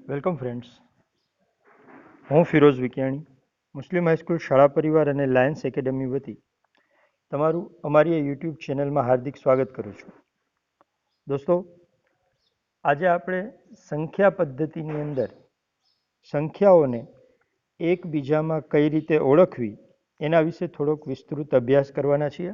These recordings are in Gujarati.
વેલકમ ફ્રેન્ડ્સ, હું ફિરોઝ વિકિયાણી મુસ્લિમ હાઈસ્કૂલ શાળા પરિવાર અને લાયન્સ એકેડમી વતી તમારું અમારી આ યુટ્યુબ ચેનલમાં હાર્દિક સ્વાગત કરું છું. દોસ્તો, આજે આપણે સંખ્યા પદ્ધતિની અંદર સંખ્યાઓને એકબીજામાં કઈ રીતે ઓળખવી એના વિશે થોડોક વિસ્તૃત અભ્યાસ કરવાના છીએ.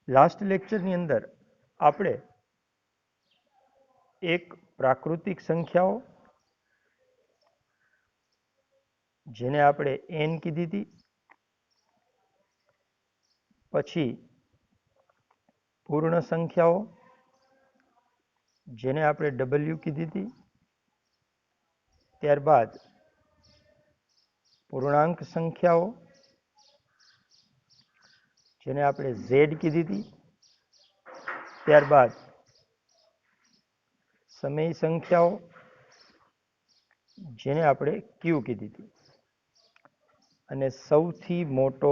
લાસ્ટ લેક્ચરની અંદર આપણે એક પ્રાકૃતિક સંખ્યાઓ જેને આપણે એન કીધી હતી, પછી પૂર્ણ સંખ્યાઓ જેને આપણે ડબલ્યુ કીધી હતી, ત્યારબાદ પૂર્ણાંક સંખ્યાઓ જેને આપણે ઝેડ કીધી હતી, ત્યારબાદ સમય સંખ્યાઓ જેને આપણે ક્યુ કીધી હતી, અને સૌથી મોટો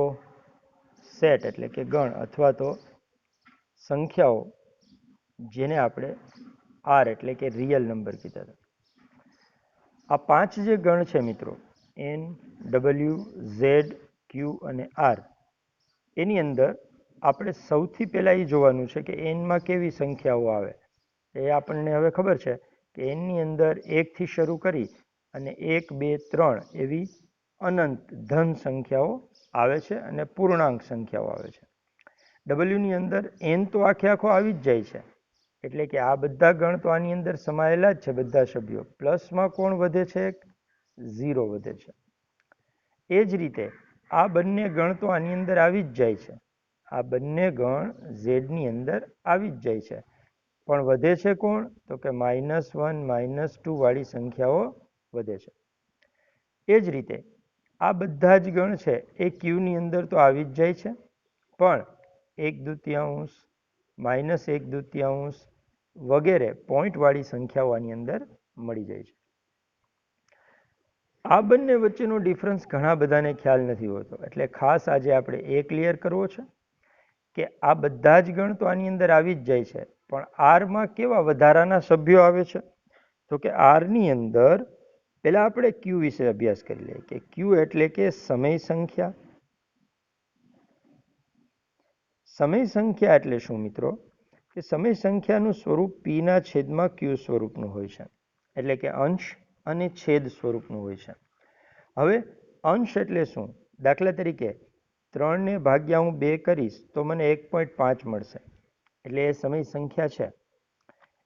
સેટ એટલે કે ગણ અથવા તો સંખ્યાઓ જેને આપણે આર એટલે કે રિયલ નંબર કીધા હતા. આ પાંચ જે ગણ છે મિત્રો, એન, ડબલ્યુ, ઝેડ, ક્યુ અને આર, એની અંદર આપણે સૌથી પહેલાં એ જોવાનું છે કે એનમાં કેવી સંખ્યાઓ આવે. એ આપણને હવે ખબર છે કે એનની અંદર એકથી શરૂ કરી અને 1, 2, 3 એવી અનંત ધન સંખ્યાઓ આવે છે અને પૂર્ણાંક સંખ્યાઓ આવે છે. ડબલ્યુની અંદર એન તો આખે આખો આવી જ જાય છે, એટલે કે આ બધા ગણ તો આની અંદર સમાયેલા જ છે, બધા સભ્યો. પ્લસમાં કોણ વધે છે? 0 વધે છે. એ જ રીતે આ બંને ગણ તો આની અંદર આવી જ જાય છે, આ બંને ગણ ઝેડની અંદર આવી જ જાય છે, પણ વધે છે કોણ? તો કે -1, -2 વાળી સંખ્યાઓ વધે છે. એ જ રીતે આ બધા જ ગણ છે એ ક્યુની અંદર તો આવી જ જાય છે, પણ 1/2, -1/2 વગેરે પોઈન્ટવાળી સંખ્યાઓ આની અંદર મળી જાય છે. આ બંને વચ્ચેનો ડિફરન્સ ઘણા બધાને ખ્યાલ નથી હોતો, એટલે ખાસ આજે આપણે એ ક્લિયર કરવો છે કે આ બધા જ ગણ તો આની અંદર આવી જ જાય છે, પણ આરમાં કેવા વધારાના સભ્યો આવે છે? તો કે આરની અંદર પહેલા આપણે ક્યુ વિશે અભ્યાસ કરી લઈએ કે ક્યુ એટલે કે સમય સંખ્યા. સમય સંખ્યા એટલે શું મિત્રો? કે સમય સંખ્યાનું સ્વરૂપ પીના છેદમાં ક્યુ સ્વરૂપનું હોય છે, એટલે કે અંશ અને છેદ સ્વરૂપનું હોય છે. હવે અંશ એટલે શું? દાખલા તરીકે 3 ને ભાગ્યા હું 2 કરીશ તો મને 1.5 મળશે, એટલે એ સમય સંખ્યા છે.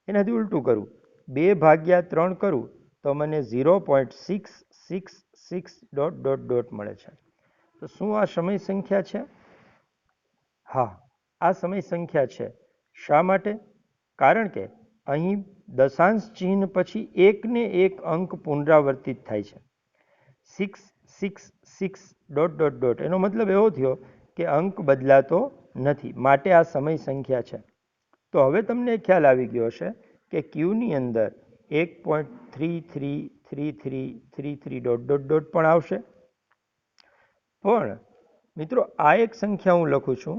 એનાથી ઉલટું કરું, 2 ભાગ્યા 3 કરું તો મને 0.666 ... મળે છે. તો શું આ સમય સંખ્યા છે? હા, આ સમય સંખ્યા છે. શા માટે? કારણ કે અહીં દશાંશ ચિહ્ન પછી 1 ને 1 અંક પુનરાવર્તિત થાય છે. 666 ... એનો મતલબ એવો થયો કે અંક બદલાતો નથી, માટે આ સમય સંખ્યા છે. તો હવે તમને ખ્યાલ આવી ગયો હશે કે ક્યુની અંદર 1.333333 ... પણ આવશે. પણ મિત્રો આ એક સંખ્યા હું લખું છું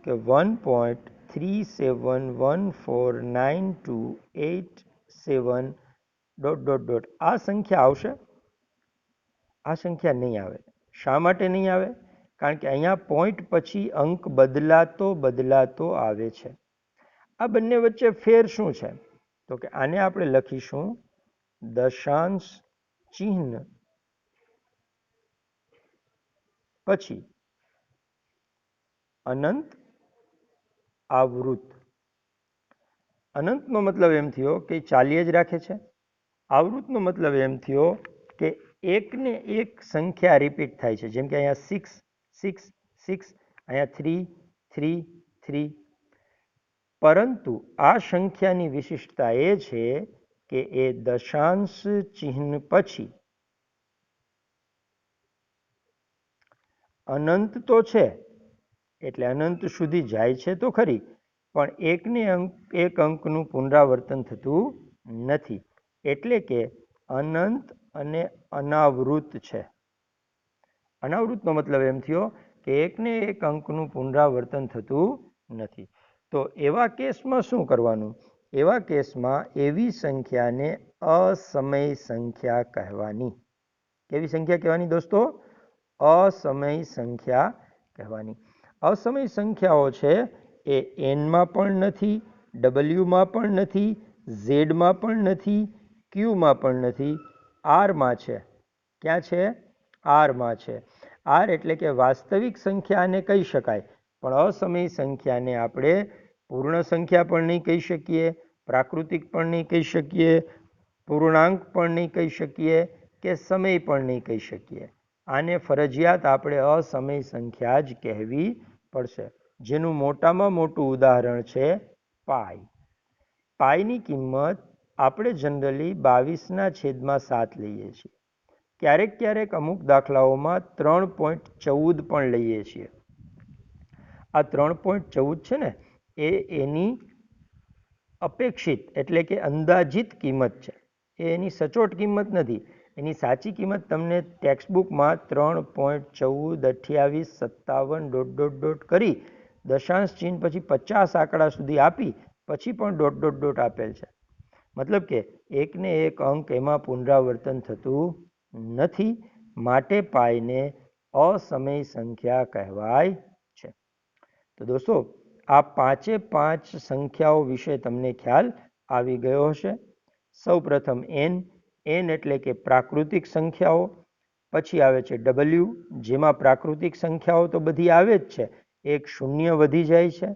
કે 1.37149287 ... આ સંખ્યા આવશે? આ સંખ્યા નહીં આવે. શા માટે નહીં આવે? કારણ કે અહીંયા પોઈન્ટ પછી અંક બદલાતો આવે છે. આ બંને વચ્ચે ફેર શું છે? તો કે આને આપણે લખીશું દશાંશ ચિહ્ન પછી અનંત આવૃત. અનંતનો મતલબ એમ થયો કે ચાલ્ય જ રાખે છે. આવૃતનો મતલબ એમ થયો કે 1 ને 1 સંખ્યા રિપીટ થાય છે, જેમ કે અહીંયા 6, 6, 6, અહીંયા 3, 3, 3. પરંતુ આ સંખ્યાની વિશિષ્ટતા એ છે કે એ દશાંશ ચિહ્ન પછી અનંત તો છે, એટલે અનંત સુધી જાય છે તો ખરી, પણ 1 ને 1 અંકનું પુનરાવર્તન થતું નથી, એટલે કે અનંત અને અનાવૃત છે. અનાવૃતનો મતલબ એમ થયો કે 1 ને 1 અંકનું પુનરાવર્તન થતું નથી. તો એવા કેસમાં શું કરવાનું? એવા કેસમાં એવી સંખ્યાને અસમય સંખ્યા કહેવાની. કેવી સંખ્યા કહેવાની દોસ્તો? અસમય સંખ્યા કહેવાની. અસમય સંખ્યાઓ છે એ એનમાં પણ નથી, ડબલ્યુમાં પણ નથી, ઝેડમાં પણ નથી, ક્યુમાં પણ નથી, આરમાં છે. ક્યાં છે? આરમાં છે. આર એટલે કે વાસ્તવિક સંખ્યાને કહી શકાય, પણ અસમય સંખ્યાને આપણે પૂર્ણ સંખ્યા પણ નહીં કહી શકીએ, પ્રાકૃતિક પણ નહીં કહી શકીએ, પૂર્ણાંક પણ નહીં કહી શકીએ કે સમય પણ નહીં કહી શકીએ. આને ફરજિયાત આપણે અસમય સંખ્યા જ કહેવી પડશે, જેનું મોટામાં મોટું ઉદાહરણ છે પાઈ. પાઈની કિંમત આપણે જનરલી 22/7 લઈએ છીએ. ક્યારેક ક્યારેક અમુક દાખલાઓમાં 3.14 પણ લઈએ છીએ. આ 3.14 છે ને એ એની અપેક્ષિત એટલે કે અંદાજિત કિંમત છે. એ એની સચોટ કિંમત નથી. એની સાચી કિંમત તમને ટેક્સ્ટબુકમાં 3.14, 28, 57 ... કરી દશાંશ ચિહ્ન પછી 50 આંકડા સુધી આપી પછી પણ ... આપેલ છે. મતલબ કે એકને એક અંક એમાં પુનરાવર્તન થતું નથી, માટે પાઈને અસમય સંખ્યા કહેવાય છે. તો દોસ્તો, આ 5 સંખ્યાઓ વિશે તમને ખ્યાલ આવી ગયો હશે. સૌપ્રથમ એન. એન એટલે કે પ્રાકૃતિક સંખ્યાઓ. પછી આવે છે ડબલ્યુ, જેમાં પ્રાકૃતિક સંખ્યાઓ તો બધી આવે જ છે, એક શૂન્ય વધી જાય છે.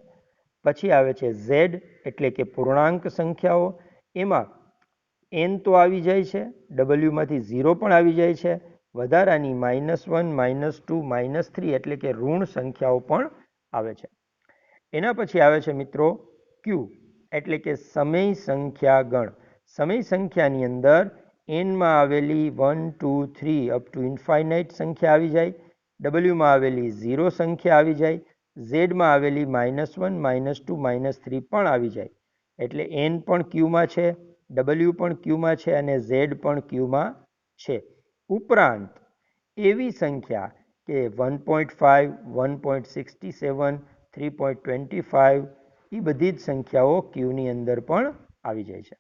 પછી આવે છે ઝેડ એટલે કે પૂર્ણાંક સંખ્યાઓ. એમાં એન તો આવી જાય છે, ડબલ્યુમાંથી 0 પણ આવી જાય છે, વધારાની -1, -2, -3 એટલે કે ઋણ સંખ્યાઓ પણ આવે છે. એના પછી આવે છે મિત્રો ક્યુ એટલે કે સમય સંખ્યા ગણ. સમય સંખ્યાની અંદર એનમાં આવેલી 1, 2, 3 અપ ટુ ઇન્ફાઇનાઇટ સંખ્યા આવી જાય, ડબલ્યુમાં આવેલી 0 સંખ્યા આવી જાય, ઝેડમાં આવેલી -1, -2, -3 પણ આવી જાય. એટલે એન પણ ક્યુમાં છે, ડબલ્યુ પણ ક્યુમાં છે અને ઝેડ પણ ક્યુમાં છે. ઉપરાંત એવી સંખ્યા કે 1.5, 1.67, 3.25 એ બધી જ સંખ્યાઓ ક્યુની અંદર પણ આવી જાય છે.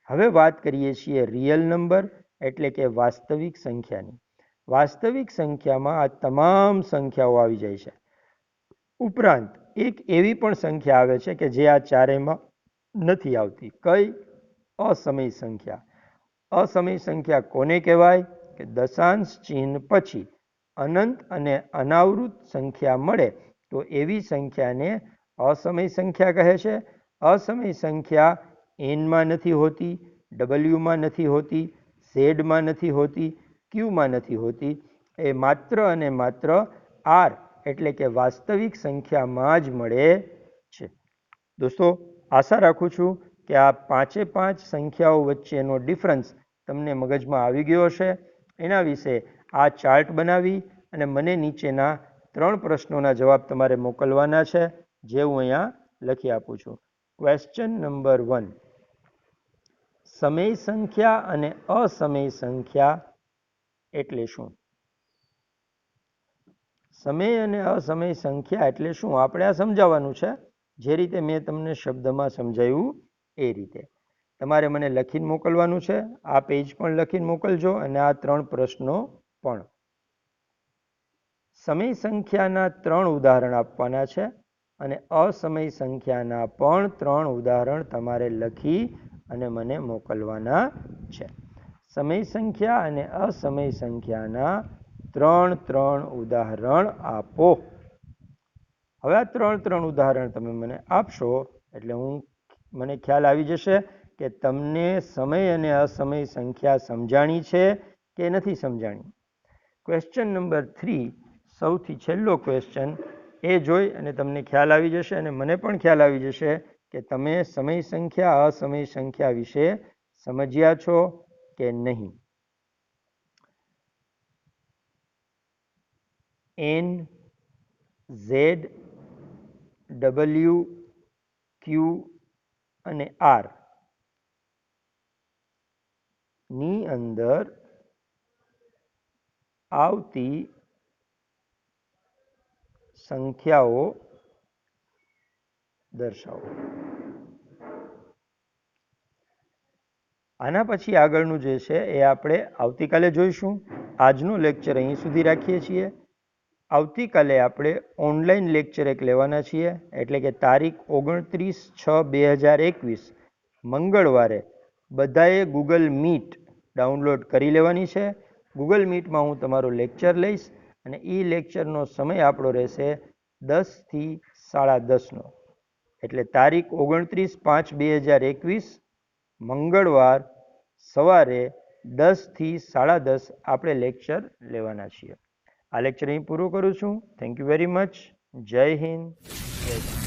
હવે વાત કરીએ છીએ રિયલ નંબર એટલે કે વાસ્તવિક સંખ્યાની. વાસ્તવિક સંખ્યામાં આ તમામ સંખ્યાઓ આવી જાય છે. ઉપરાંત એક એવી પણ સંખ્યા આવે છે કે જે આ ચારેયમાં નથી આવતી. કઈ? અસમય સંખ્યા. અસમય સંખ્યા કોને કહેવાય? કે દશાંશ ચિહ્ન પછી અનંત અને અનાવૃત સંખ્યા મળે તો એવી સંખ્યાને અસમય સંખ્યા કહે છે. અસમય સંખ્યા એનમાં નથી હોતી, ડબલ્યુમાં નથી હોતી, ઝેડમાં નથી હોતી, ક્યુમાં નથી હોતી. એ માત્ર અને માત્ર આર એટલે કે વાસ્તવિક સંખ્યામાં જ મળે છે. દોસ્તો, આશા રાખું છું કે આ 5 સંખ્યાઓ વચ્ચેનો ડિફરન્સ તમને મગજમાં આવી ગયો હશે. એના વિશે આ ચાર્ટ બનાવી અને મને નીચેના 3 પ્રશ્નોના જવાબ તમારે મોકલવાના છે, જે હું અહીંયા લખી આપું છું. Question number 1. સમય સંખ્યા અને અસમય સંખ્યા એટલે શું? સમય અને અસમય સંખ્યા એટલે શું? આપણે આ સમજાવવાનું છે, જે રીતે મેં તમને શબ્દમાં સમજાવ્યું એ રીતે. તમારે મને લખીને મોકલવાનું છે. આ પેજ પણ લખીને મોકલજો અને આ 3 પ્રશ્નો પણ. સમય સંખ્યાના 3 ઉદાહરણ આપવાના છે અને અસમય સંખ્યાના પણ 3 ઉદાહરણ તમારે લખી અને મને મોકલવાના છે. સમય સંખ્યા અને અસમય સંખ્યાના 3 ઉદાહરણ આપો. હવે આ 3 ઉદાહરણ તમે મને આપશો એટલે મને ખ્યાલ આવી જશે કે તમને સમય અને અસમય સંખ્યા સમજાણી છે કે નથી સમજાણી. ક્વેશ્ચન નંબર 3, સૌથી છેલ્લો ક્વેશ્ચન, એ જોઈ અને તમને ખ્યાલ આવી જશે અને મને પણ ખ્યાલ આવી જશે કે તમે સમય સંખ્યા અસમય સંખ્યા વિશે સમજ્યા છો કે નહીં. એન, ઝેડ, ડબલ્યુ, ક્યુ અને આર ની અંદર આવતી સંખ્યાઓ દર્શાવો. આના પછી આગળનું જે છે એ આપણે આવતીકાલે જોઈશું. આજનું લેક્ચર અહીં સુધી રાખીએ છીએ. આવતીકાલે આપણે ઓનલાઈન લેક્ચર એક લેવાના છીએ, એટલે કે તારીખ 29/6/2021 મંગળવારે બધાએ ગૂગલ મીટ ડાઉનલોડ કરી લેવાની છે. ગૂગલ મીટમાં હું તમારો લેક્ચર લઈશ અને એ લેક્ચરનો સમય આપણો રહેશે 10 થી 10:30નો. એટલે તારીખ 29/5/2021 મંગળવાર સવારે 10 થી 10:30 આપણે લેક્ચર લેવાના છીએ. આ લેક્ચર અહીં પૂરું કરું છું. Thank you very much. જય હિન્દ. જય ભારત.